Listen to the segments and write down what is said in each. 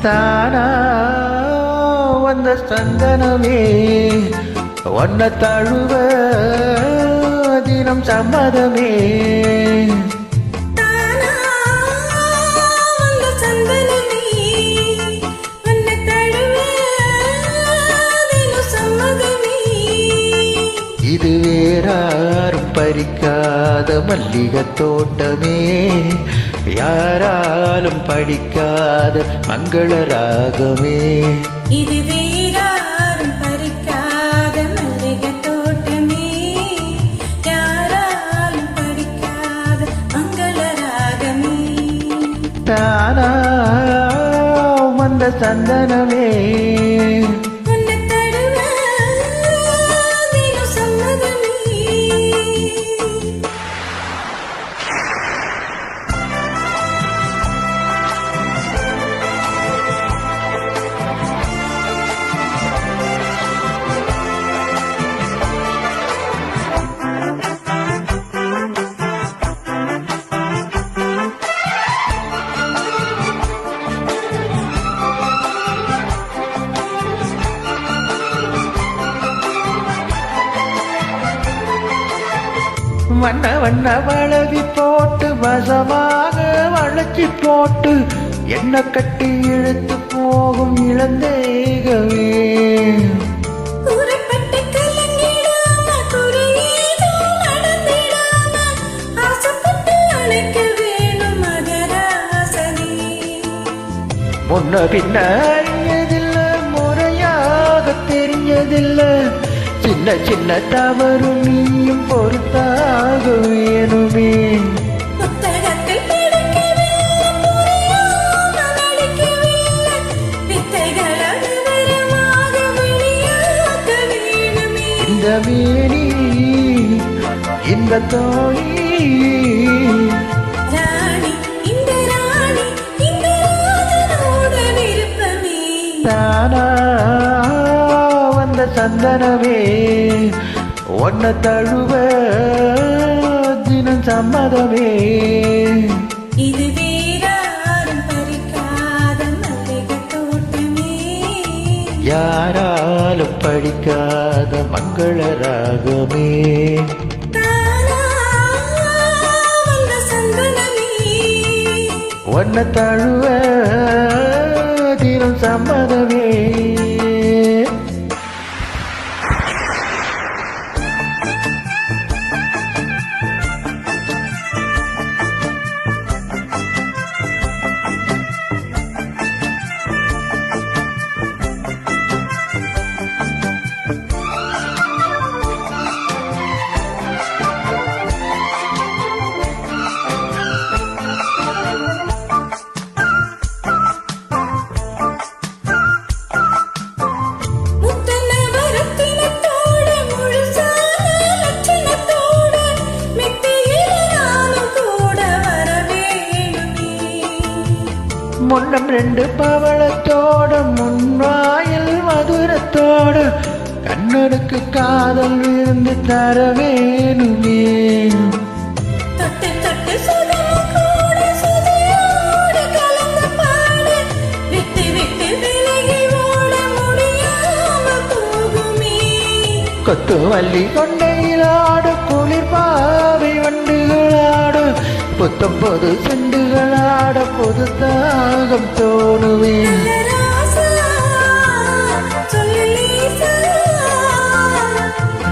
தானா வந்த சந்தனமே ஒன்ன தழுவ தினம் சம்மதமே. இது வேறாரும் பறிக்காத மல்லிகை தோட்டமே, யாராலும் படிக்காத மங்கள ராகமே. இது வேறாரும் பறிக்காத மல்லிகை தோட்டமே, யாராலும் படிக்காத மங்கள ராகமே. தானா வந்த சந்தனமே வண்ண வண்ண வளவி போட்டு வசமாக வளைச்சி போட்டு என்ன கட்டி இழுத்து போகும் இளந்தேகமே. முன்ன பின்ன அறிஞ்சதில்லை, முறையாக தெரிஞ்சதில்லை, சின்ன சின்ன தவறு நீயும் பொறுத்தாக வேணுமே. இந்த மேனி இந்த தோழி தானா வந்த சந்தனமே ஒன்ன தழுவ தினம் சம்மதமே. இது வேறாரும் பறிக்காத மல்லிகை தோட்டமே, யாராலும் படிக்காத மங்கள ராகமே. ஒன்ன தழுவ தினம் சம்மதமே. முன்னம் ரெண்டு பவளத்தோட முன்வாயில் மதுரத்தோட கண்ணனுக்கு காதல் விருந்து தர வேணுமே. கொத்து மல்லி கொண்டையிலாட குளிர் பாவை வண்டுகளாட புத்தம் பொது செண்டுகளாட பொது தாகம் தோணுவே.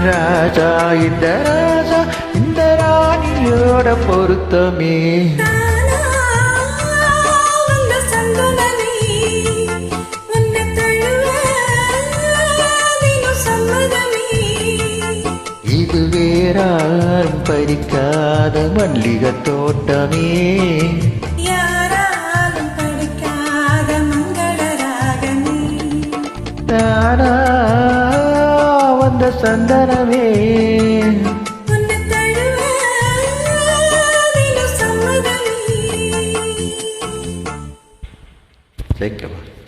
ராஜா இந்த ராஜா இந்த ராணியோட பொருத்தமே. இது வேறாரும் பறிக்காத மல்லிகை தோட்டமே, யாராலும் படிக்காத மங்கள ராகமே. தானா வந்த சந்தனமே சம்மதமே.